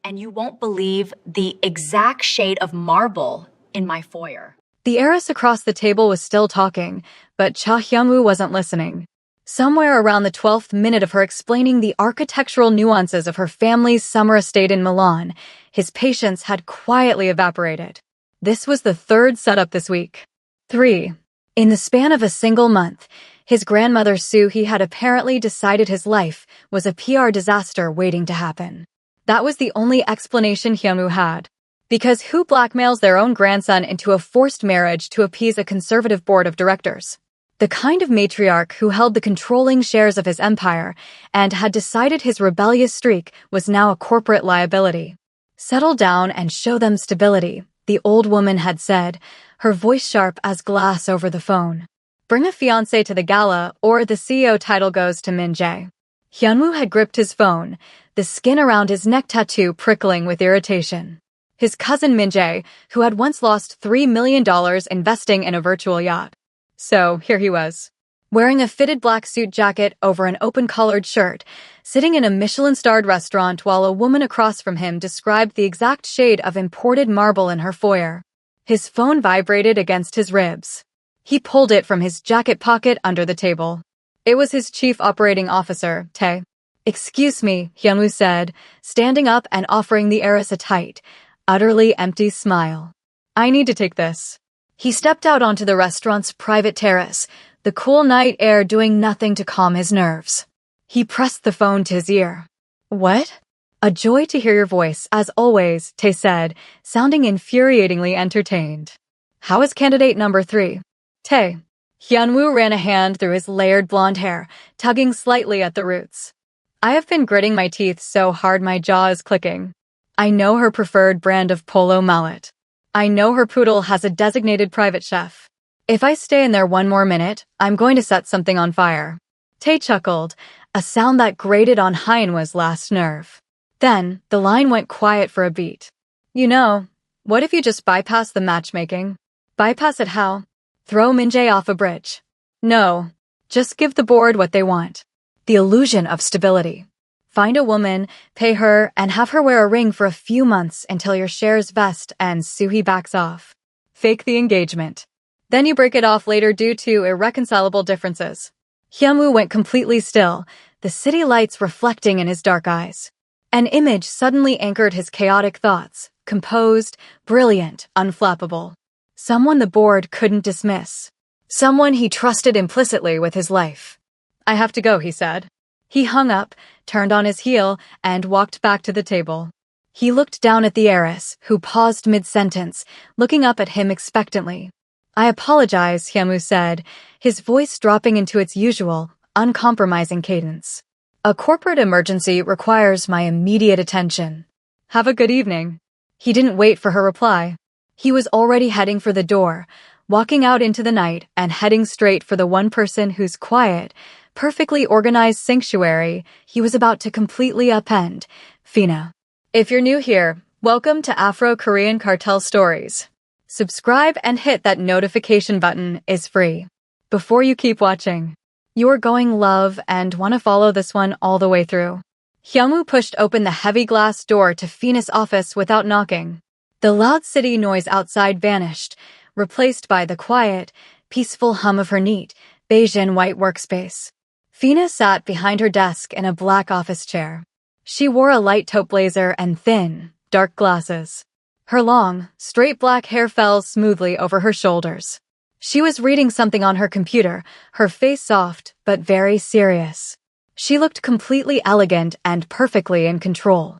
and you won't believe the exact shade of marble in my foyer. The heiress across the table was still talking, but Cha Hyun-woo wasn't listening. Somewhere around the 12th minute of her explaining the architectural nuances of her family's summer estate in Milan, his patience had quietly evaporated. This was the third setup this week. 3. In the span of a single month, his grandmother Soo-hee had apparently decided his life was a PR disaster waiting to happen. That was the only explanation Hyun-woo had. Because who blackmails their own grandson into a forced marriage to appease a conservative board of directors? The kind of matriarch who held the controlling shares of his empire and had decided his rebellious streak was now a corporate liability. Settle down and show them stability, the old woman had said, her voice sharp as glass over the phone. Bring a fiancé to the gala or the CEO title goes to Min Jae. Hyun-woo had gripped his phone, the skin around his neck tattoo prickling with irritation. His cousin Min Jae, who had once lost $3 million investing in a virtual yacht. So here he was, wearing a fitted black suit jacket over an open-collared shirt, sitting in a Michelin-starred restaurant while a woman across from him described the exact shade of imported marble in her foyer. His phone vibrated against his ribs. He pulled it from his jacket pocket under the table. It was his chief operating officer, Tae. "Excuse me," Hyun-woo said, standing up and offering the heiress a tight, utterly empty smile. "I need to take this." He stepped out onto the restaurant's private terrace, the cool night air doing nothing to calm his nerves. He pressed the phone to his ear. "What?" "A joy to hear your voice, as always," Tae said, sounding infuriatingly entertained. "How is candidate number 3? Tae." Hyun-woo ran a hand through his layered blonde hair, tugging slightly at the roots. "I have been gritting my teeth so hard my jaw is clicking. I know her preferred brand of polo mallet. I know her poodle has a designated private chef. If I stay in there one more minute, I'm going to set something on fire." Tae chuckled, a sound that grated on Hyun-woo's last nerve. Then, the line went quiet for a beat. "You know, what if you just bypass the matchmaking?" "Bypass it how?" "Throw Min Jae off a bridge." "No. Just give the board what they want. The illusion of stability. Find a woman, pay her, and have her wear a ring for a few months until your shares vest and Soo-hee backs off. Fake the engagement. Then you break it off later due to irreconcilable differences." Hyun-woo went completely still, the city lights reflecting in his dark eyes. An image suddenly anchored his chaotic thoughts, composed, brilliant, unflappable. Someone the board couldn't dismiss. Someone he trusted implicitly with his life. "I have to go," he said. He hung up, turned on his heel, and walked back to the table. He looked down at the heiress, who paused mid-sentence, looking up at him expectantly. "I apologize," Hyun-woo said, his voice dropping into its usual, uncompromising cadence. "A corporate emergency requires my immediate attention. Have a good evening." He didn't wait for her reply. He was already heading for the door, walking out into the night and heading straight for the one person whose quiet, perfectly organized sanctuary he was about to completely upend, Fina. If you're new here, welcome to Afro-Korean Cartel Stories. Subscribe and hit that notification button is free. Before you keep watching, you're going love and want to follow this one all the way through. Hyun-woo pushed open the heavy glass door to Fina's office without knocking. The loud city noise outside vanished, replaced by the quiet, peaceful hum of her neat, beige and white workspace. Fina sat behind her desk in a black office chair. She wore a light taupe blazer and thin, dark glasses. Her long, straight black hair fell smoothly over her shoulders. She was reading something on her computer, her face soft but very serious. She looked completely elegant and perfectly in control.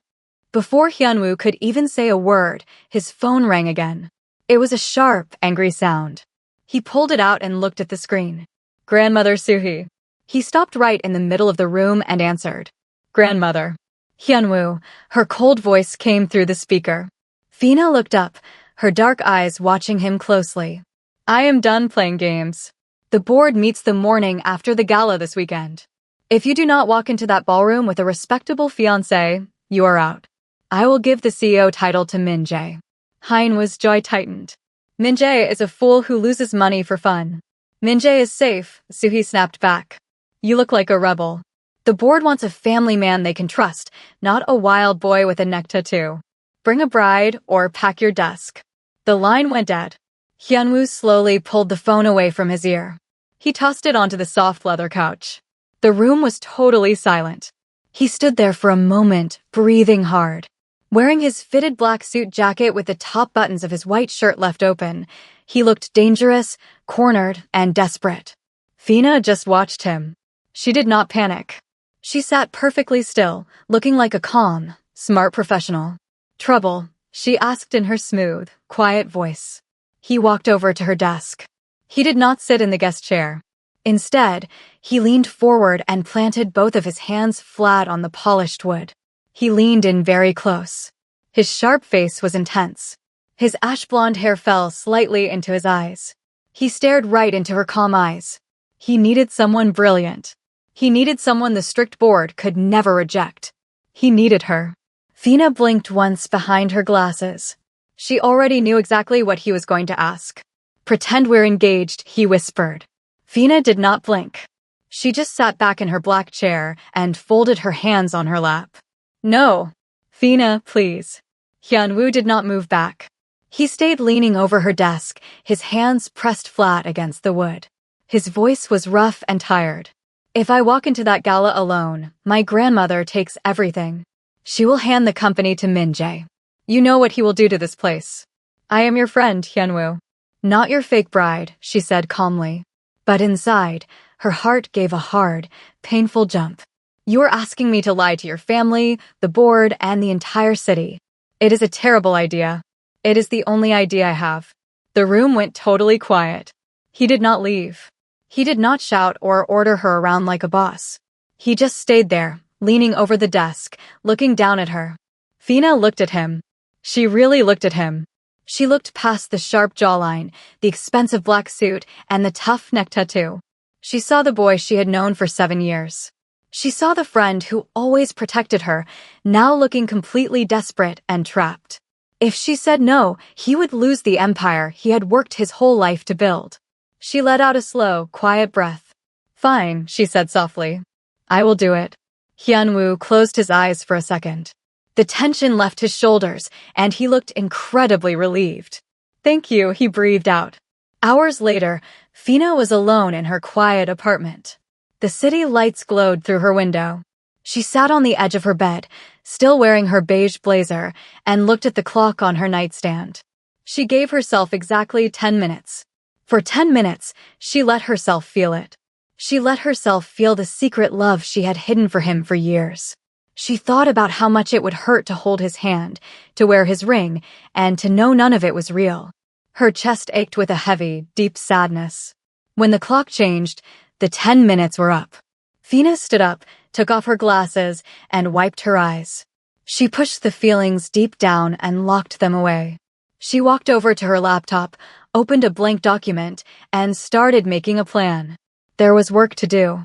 Before Hyun-woo could even say a word, his phone rang again. It was a sharp, angry sound. He pulled it out and looked at the screen. "Grandmother Soo-hee." He stopped right in the middle of the room and answered. "Grandmother." Hyun-woo, her cold voice came through the speaker. Fina looked up, her dark eyes watching him closely. "I am done playing games. The board meets the morning after the gala this weekend. If you do not walk into that ballroom with a respectable fiancé, you are out. I will give the CEO title to Min Jae." Hyun-woo's jaw tightened. "Min Jae is a fool who loses money for fun. Min Jae is safe," Soo-hee snapped back. "You look like a rebel." The board wants a family man they can trust, not a wild boy with a neck tattoo. Bring a bride or pack your desk. The line went dead. Hyunwoo slowly pulled the phone away from his ear. He tossed it onto the soft leather couch. The room was totally silent. He stood there for a moment, breathing hard. Wearing his fitted black suit jacket with the top buttons of his white shirt left open, he looked dangerous, cornered, and desperate. Fina just watched him. She did not panic. She sat perfectly still, looking like a calm, smart professional. "Trouble?" she asked in her smooth, quiet voice. He walked over to her desk. He did not sit in the guest chair. Instead, he leaned forward and planted both of his hands flat on the polished wood. He leaned in very close. His sharp face was intense. His ash-blonde hair fell slightly into his eyes. He stared right into her calm eyes. He needed someone brilliant. He needed someone the strict board could never reject. He needed her. Fina blinked once behind her glasses. She already knew exactly what he was going to ask. "Pretend we're engaged," he whispered. Fina did not blink. She just sat back in her black chair and folded her hands on her lap. "No. Fina, please." Hyunwoo did not move back. He stayed leaning over her desk, his hands pressed flat against the wood. His voice was rough and tired. "If I walk into that gala alone, my grandmother takes everything. She will hand the company to Min-jae. You know what he will do to this place. I am your friend, Hyunwoo. Not your fake bride," she said calmly. But inside, her heart gave a hard, painful jump. "You're asking me to lie to your family, the board, and the entire city. It is a terrible idea. It is the only idea I have." The room went totally quiet. He did not leave. He did not shout or order her around like a boss. He just stayed there, leaning over the desk, looking down at her. Fina looked at him. She really looked at him. She looked past the sharp jawline, the expensive black suit, and the tough neck tattoo. She saw the boy she had known for 7 years. She saw the friend who always protected her, now looking completely desperate and trapped. If she said no, he would lose the empire he had worked his whole life to build. She let out a slow, quiet breath. "Fine," she said softly. "I will do it." Hyunwoo closed his eyes for a second. The tension left his shoulders, and he looked incredibly relieved. "Thank you," he breathed out. Hours later, Fina was alone in her quiet apartment. The city lights glowed through her window. She sat on the edge of her bed, still wearing her beige blazer, and looked at the clock on her nightstand. She gave herself exactly 10 minutes. For 10 minutes, she let herself feel it. She let herself feel the secret love she had hidden for him for years. She thought about how much it would hurt to hold his hand, to wear his ring, and to know none of it was real. Her chest ached with a heavy, deep sadness. When the clock changed, the 10 minutes were up. Fina stood up, took off her glasses, and wiped her eyes. She pushed the feelings deep down and locked them away. She walked over to her laptop, opened a blank document, and started making a plan. There was work to do.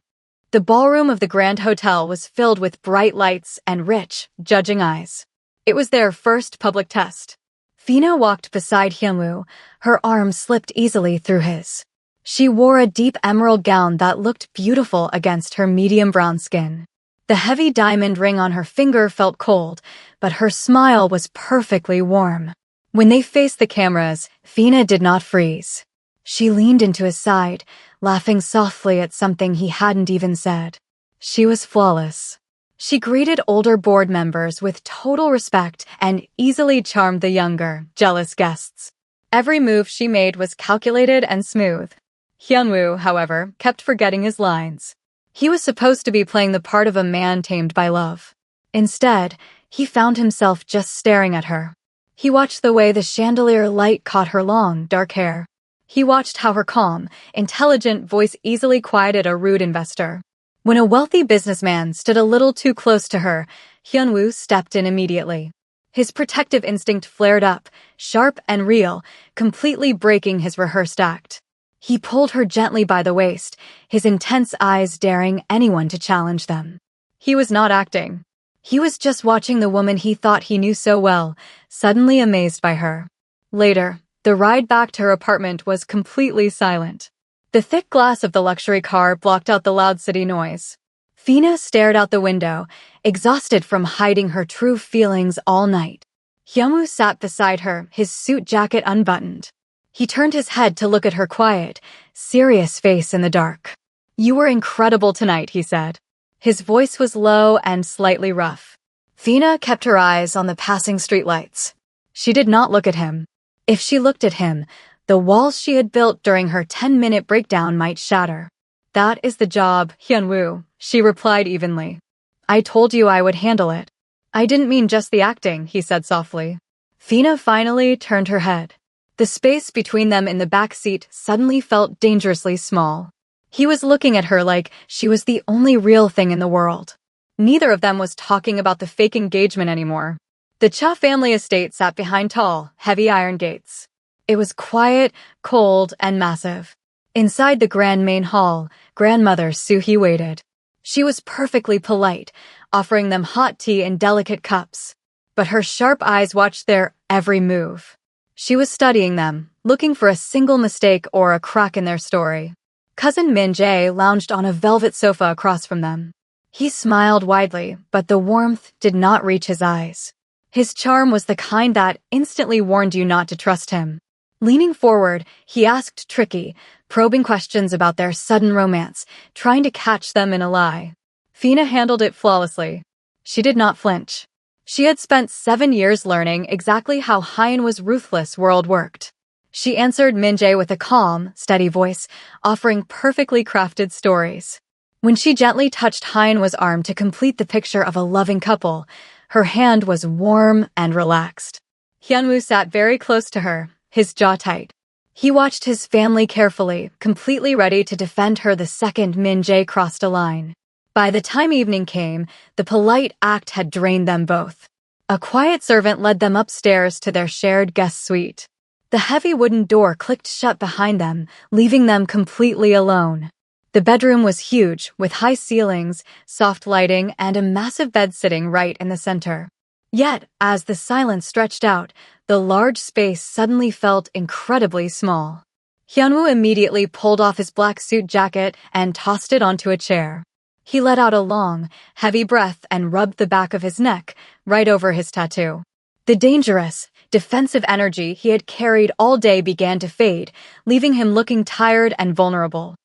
The ballroom of the Grand Hotel was filled with bright lights and rich, judging eyes. It was their first public test. Fina walked beside Hyunwoo, her arm slipped easily through his. She wore a deep emerald gown that looked beautiful against her medium brown skin. The heavy diamond ring on her finger felt cold, but her smile was perfectly warm. When they faced the cameras, Fina did not freeze. She leaned into his side, laughing softly at something he hadn't even said. She was flawless. She greeted older board members with total respect and easily charmed the younger, jealous guests. Every move she made was calculated and smooth. Hyunwoo, however, kept forgetting his lines. He was supposed to be playing the part of a man tamed by love. Instead, he found himself just staring at her. He watched the way the chandelier light caught her long, dark hair. He watched how her calm, intelligent voice easily quieted a rude investor. When a wealthy businessman stood a little too close to her, Hyunwoo stepped in immediately. His protective instinct flared up, sharp and real, completely breaking his rehearsed act. He pulled her gently by the waist, his intense eyes daring anyone to challenge them. He was not acting. He was just watching the woman he thought he knew so well, suddenly amazed by her. Later, the ride back to her apartment was completely silent. The thick glass of the luxury car blocked out the loud city noise. Fina stared out the window, exhausted from hiding her true feelings all night. Hyamu sat beside her, his suit jacket unbuttoned. He turned his head to look at her quiet, serious face in the dark. "You were incredible tonight," he said. His voice was low and slightly rough. Fina kept her eyes on the passing streetlights. She did not look at him. If she looked at him, the walls she had built during her 10-minute breakdown might shatter. "That is the job, Hyunwoo," she replied evenly. "I told you I would handle it." "I didn't mean just the acting," he said softly. Fina finally turned her head. The space between them in the back seat suddenly felt dangerously small. He was looking at her like she was the only real thing in the world. Neither of them was talking about the fake engagement anymore. The Cha family estate sat behind tall, heavy iron gates. It was quiet, cold, and massive. Inside the grand main hall, grandmother Suhee waited. She was perfectly polite, offering them hot tea in delicate cups. But her sharp eyes watched their every move. She was studying them, looking for a single mistake or a crack in their story. Cousin Min Jae lounged on a velvet sofa across from them. He smiled widely, but the warmth did not reach his eyes. His charm was the kind that instantly warned you not to trust him. Leaning forward, he asked tricky, probing questions about their sudden romance, trying to catch them in a lie. Fina handled it flawlessly. She did not flinch. She had spent 7 years learning exactly how Hyen's ruthless world worked. She answered Min Jae with a calm, steady voice, offering perfectly crafted stories. When she gently touched Hyen's arm to complete the picture of a loving couple, her hand was warm and relaxed. Hyunwoo sat very close to her, his jaw tight. He watched his family carefully, completely ready to defend her the second Min Jae crossed a line. By the time evening came, the polite act had drained them both. A quiet servant led them upstairs to their shared guest suite. The heavy wooden door clicked shut behind them, leaving them completely alone. The bedroom was huge, with high ceilings, soft lighting, and a massive bed sitting right in the center. Yet, as the silence stretched out, the large space suddenly felt incredibly small. Hyunwoo immediately pulled off his black suit jacket and tossed it onto a chair. He let out a long, heavy breath and rubbed the back of his neck, right over his tattoo. The dangerous, defensive energy he had carried all day began to fade, leaving him looking tired and vulnerable.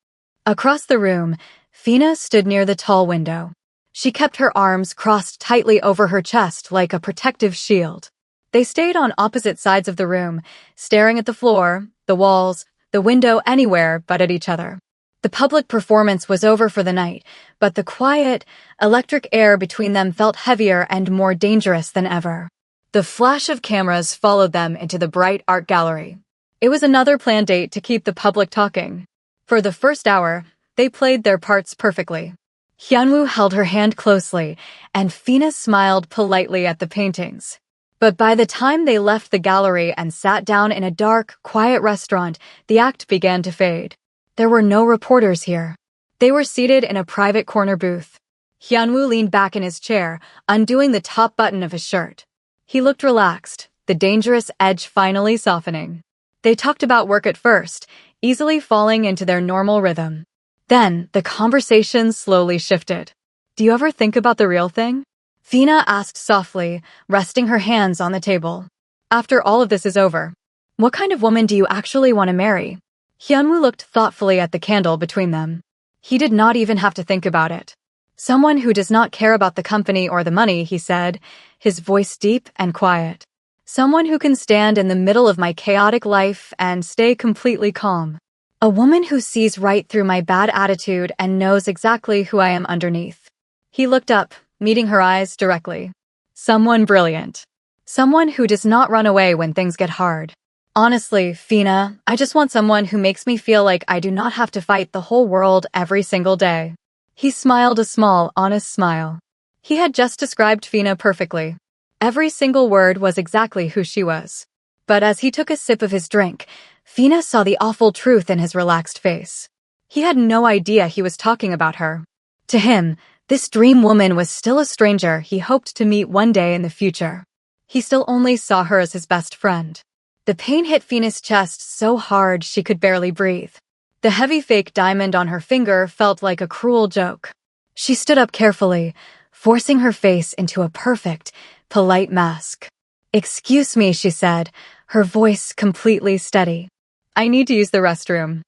Across the room, Fina stood near the tall window. She kept her arms crossed tightly over her chest like a protective shield. They stayed on opposite sides of the room, staring at the floor, the walls, the window, anywhere but at each other. The public performance was over for the night, but the quiet, electric air between them felt heavier and more dangerous than ever. The flash of cameras followed them into the bright art gallery. It was another planned date to keep the public talking. For the first hour, they played their parts perfectly. Hyunwoo held her hand closely, and Fina smiled politely at the paintings. But by the time they left the gallery and sat down in a dark, quiet restaurant, the act began to fade. There were no reporters here. They were seated in a private corner booth. Hyunwoo leaned back in his chair, undoing the top button of his shirt. He looked relaxed, the dangerous edge finally softening. They talked about work at first, easily falling into their normal rhythm. Then, the conversation slowly shifted. "Do you ever think about the real thing?" Fina asked softly, resting her hands on the table. "After all of this is over, what kind of woman do you actually want to marry?" Hyunwoo looked thoughtfully at the candle between them. He did not even have to think about it. "Someone who does not care about the company or the money," he said, his voice deep and quiet. "Someone who can stand in the middle of my chaotic life and stay completely calm. A woman who sees right through my bad attitude and knows exactly who I am underneath." He looked up, meeting her eyes directly. "Someone brilliant. Someone who does not run away when things get hard. Honestly, Fina, I just want someone who makes me feel like I do not have to fight the whole world every single day." He smiled a small, honest smile. He had just described Fina perfectly. Every single word was exactly who she was. But as he took a sip of his drink, Fina saw the awful truth in his relaxed face. He had no idea he was talking about her. To him, this dream woman was still a stranger he hoped to meet one day in the future. He still only saw her as his best friend. The pain hit Fina's chest so hard she could barely breathe. The heavy fake diamond on her finger felt like a cruel joke. She stood up carefully, forcing her face into a perfect, polite mask. "Excuse me," she said, her voice completely steady. "I need to use the restroom."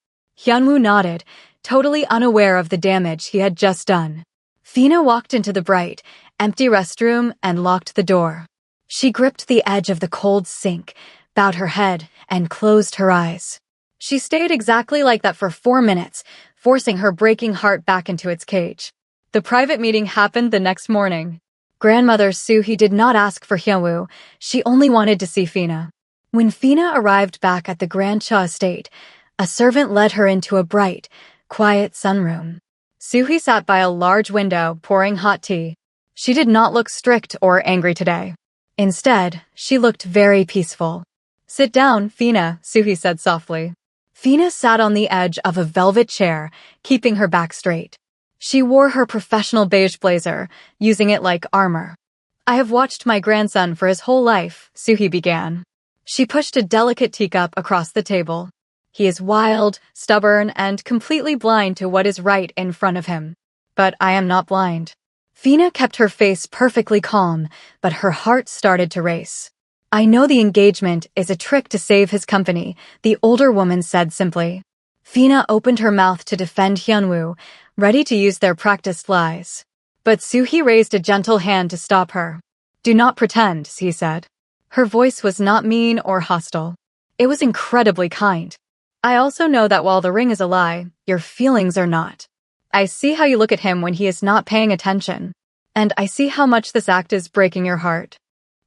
Hyunwoo nodded, totally unaware of the damage he had just done. Fina walked into the bright, empty restroom and locked the door. She gripped the edge of the cold sink, bowed her head, and closed her eyes. She stayed exactly like that for 4 minutes, forcing her breaking heart back into its cage. The private meeting happened the next morning. Grandmother Soo-hee did not ask for Hyunwoo, she only wanted to see Fina. When Fina arrived back at the Grand Cha estate, a servant led her into a bright, quiet sunroom. Soo-hee sat by a large window, pouring hot tea. She did not look strict or angry today. Instead, she looked very peaceful. "Sit down, Fina," Soo-hee said softly. Fina sat on the edge of a velvet chair, keeping her back straight. She wore her professional beige blazer, using it like armor. "I have watched my grandson for his whole life," Soo-hee began. She pushed a delicate teacup across the table. "He is wild, stubborn, and completely blind to what is right in front of him. But I am not blind." Fina kept her face perfectly calm, but her heart started to race. "I know the engagement is a trick to save his company," the older woman said simply. Fina opened her mouth to defend Hyunwoo, ready to use their practiced lies. But Soo-hee raised a gentle hand to stop her. "Do not pretend," he said. Her voice was not mean or hostile. It was incredibly kind. "I also know that while the ring is a lie, your feelings are not. I see how you look at him when he is not paying attention. And I see how much this act is breaking your heart."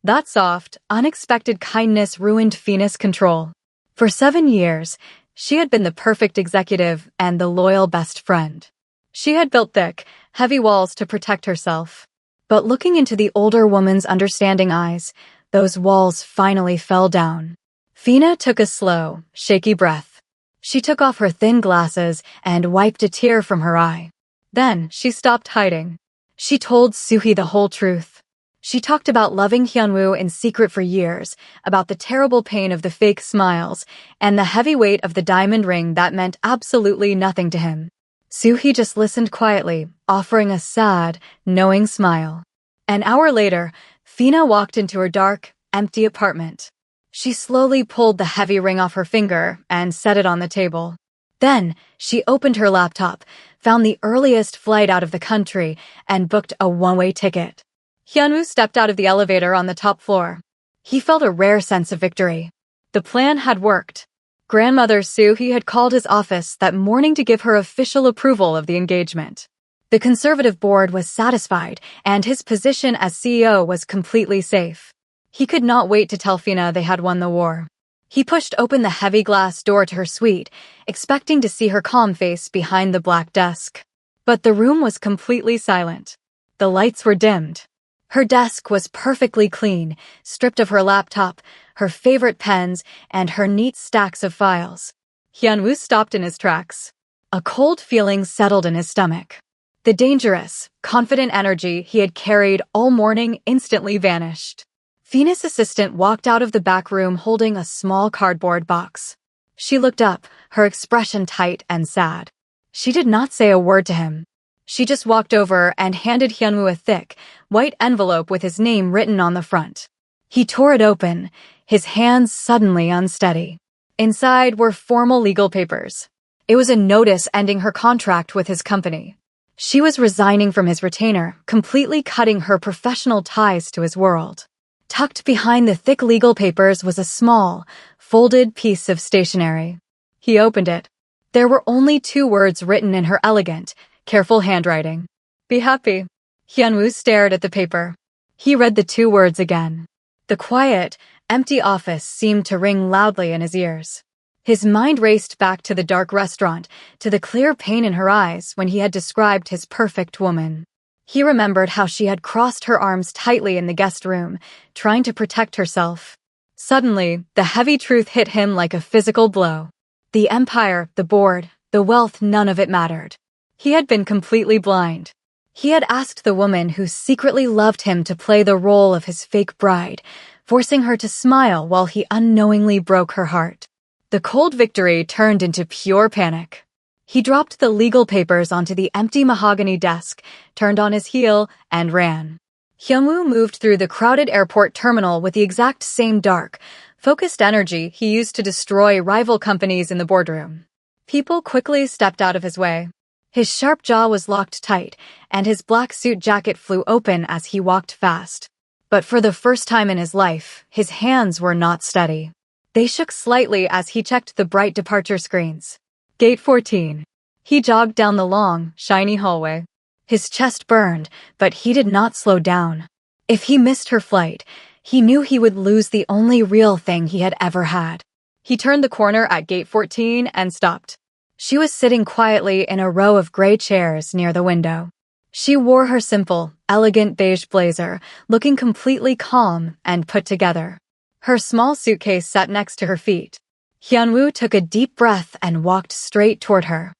That soft, unexpected kindness ruined Fina's control. For 7 years, she had been the perfect executive and the loyal best friend. She had built thick, heavy walls to protect herself. But looking into the older woman's understanding eyes, those walls finally fell down. Fina took a slow, shaky breath. She took off her thin glasses and wiped a tear from her eye. Then she stopped hiding. She told Soo-hee the whole truth. She talked about loving Hyunwoo in secret for years, about the terrible pain of the fake smiles, and the heavy weight of the diamond ring that meant absolutely nothing to him. Soo-hee just listened quietly, offering a sad, knowing smile. An hour later, Fina walked into her dark, empty apartment. She slowly pulled the heavy ring off her finger and set it on the table. Then, she opened her laptop, found the earliest flight out of the country, and booked a one-way ticket. Hyunwoo stepped out of the elevator on the top floor. He felt a rare sense of victory. The plan had worked. Grandmother Soo-hee had called his office that morning to give her official approval of the engagement. The conservative board was satisfied, and his position as CEO was completely safe. He could not wait to tell Fina they had won the war. He pushed open the heavy glass door to her suite, expecting to see her calm face behind the black desk. But the room was completely silent. The lights were dimmed. Her desk was perfectly clean, stripped of her laptop, her favorite pens, and her neat stacks of files. Hyunwoo stopped in his tracks. A cold feeling settled in his stomach. The dangerous, confident energy he had carried all morning instantly vanished. Fina's assistant walked out of the back room holding a small cardboard box. She looked up, her expression tight and sad. She did not say a word to him. She just walked over and handed Hyunwoo a thick, white envelope with his name written on the front. He tore it open, his hands suddenly unsteady. Inside were formal legal papers. It was a notice ending her contract with his company. She was resigning from his retainer, completely cutting her professional ties to his world. Tucked behind the thick legal papers was a small, folded piece of stationery. He opened it. There were only 2 words written in her elegant, careful handwriting. "Be happy." Hyunwoo stared at the paper. He read the 2 words again. The quiet, empty office seemed to ring loudly in his ears. His mind raced back to the dark restaurant, to the clear pain in her eyes when he had described his perfect woman. He remembered how she had crossed her arms tightly in the guest room, trying to protect herself. Suddenly, the heavy truth hit him like a physical blow. The empire, the board, the wealth, none of it mattered. He had been completely blind. He had asked the woman who secretly loved him to play the role of his fake bride, forcing her to smile while he unknowingly broke her heart. The cold victory turned into pure panic. He dropped the legal papers onto the empty mahogany desk, turned on his heel, and ran. Hyunwoo moved through the crowded airport terminal with the exact same dark, focused energy he used to destroy rival companies in the boardroom. People quickly stepped out of his way. His sharp jaw was locked tight, and his black suit jacket flew open as he walked fast. But for the first time in his life, his hands were not steady. They shook slightly as he checked the bright departure screens. Gate 14. He jogged down the long, shiny hallway. His chest burned, but he did not slow down. If he missed her flight, he knew he would lose the only real thing he had ever had. He turned the corner at Gate 14 and stopped. She was sitting quietly in a row of gray chairs near the window. She wore her simple, elegant beige blazer, looking completely calm and put together. Her small suitcase sat next to her feet. Hyunwoo took a deep breath and walked straight toward her.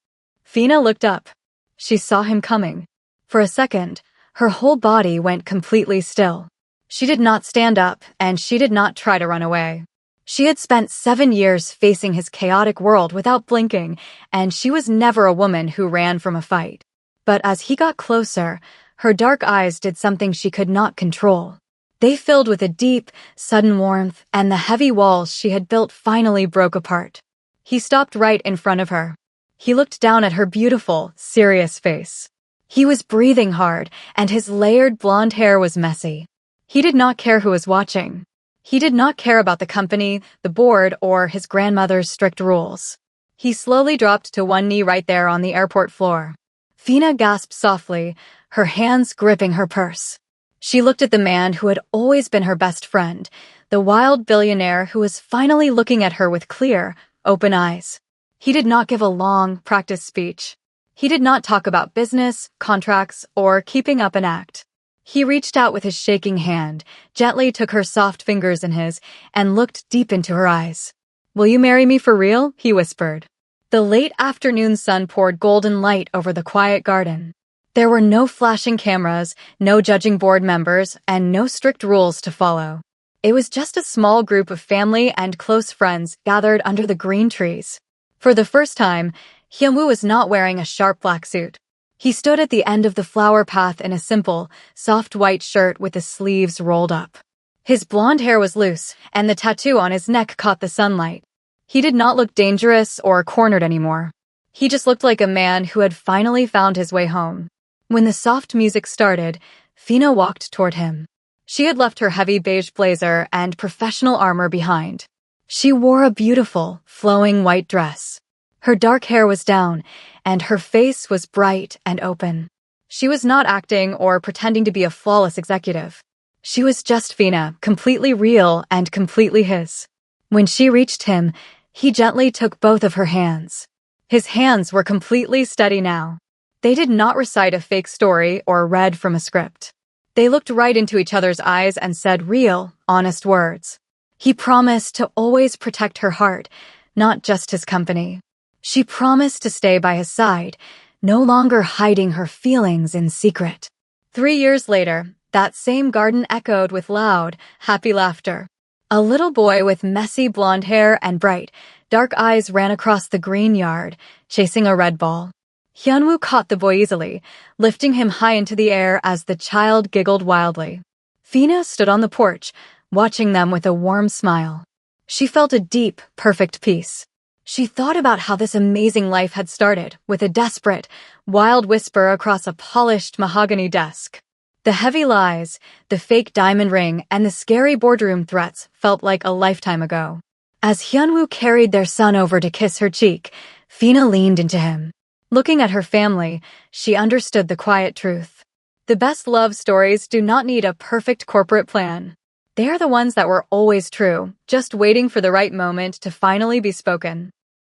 Fina looked up. She saw him coming. For a second, her whole body went completely still. She did not stand up, and she did not try to run away. She had spent 7 years facing his chaotic world without blinking, and she was never a woman who ran from a fight. But as he got closer, her dark eyes did something she could not control. They filled with a deep, sudden warmth, and the heavy walls she had built finally broke apart. He stopped right in front of her. He looked down at her beautiful, serious face. He was breathing hard, and his layered blonde hair was messy. He did not care who was watching. He did not care about the company, the board, or his grandmother's strict rules. He slowly dropped to one knee right there on the airport floor. Fina gasped softly, her hands gripping her purse. She looked at the man who had always been her best friend, the wild billionaire who was finally looking at her with clear, open eyes. He did not give a long, practiced speech. He did not talk about business, contracts, or keeping up an act. He reached out with his shaking hand, gently took her soft fingers in his, and looked deep into her eyes. "Will you marry me for real?" he whispered. The late afternoon sun poured golden light over the quiet garden. There were no flashing cameras, no judging board members, and no strict rules to follow. It was just a small group of family and close friends gathered under the green trees. For the first time, Hyunwoo was not wearing a sharp black suit. He stood at the end of the flower path in a simple, soft white shirt with the sleeves rolled up. His blonde hair was loose, and the tattoo on his neck caught the sunlight. He did not look dangerous or cornered anymore. He just looked like a man who had finally found his way home. When the soft music started, Fina walked toward him. She had left her heavy beige blazer and professional armor behind. She wore a beautiful, flowing white dress. Her dark hair was down, and her face was bright and open. She was not acting or pretending to be a flawless executive. She was just Fina, completely real and completely his. When she reached him, he gently took both of her hands. His hands were completely steady now. They did not recite a fake story or read from a script. They looked right into each other's eyes and said real, honest words. He promised to always protect her heart, not just his company. She promised to stay by his side, no longer hiding her feelings in secret. 3 years later, that same garden echoed with loud, happy laughter. A little boy with messy blonde hair and bright, dark eyes ran across the green yard, chasing a red ball. Hyunwoo caught the boy easily, lifting him high into the air as the child giggled wildly. Fina stood on the porch, watching them with a warm smile. She felt a deep, perfect peace. She thought about how this amazing life had started, with a desperate, wild whisper across a polished mahogany desk. The heavy lies, the fake diamond ring, and the scary boardroom threats felt like a lifetime ago. As Hyunwoo carried their son over to kiss her cheek, Fina leaned into him. Looking at her family, she understood the quiet truth. The best love stories do not need a perfect corporate plan. They are the ones that were always true, just waiting for the right moment to finally be spoken.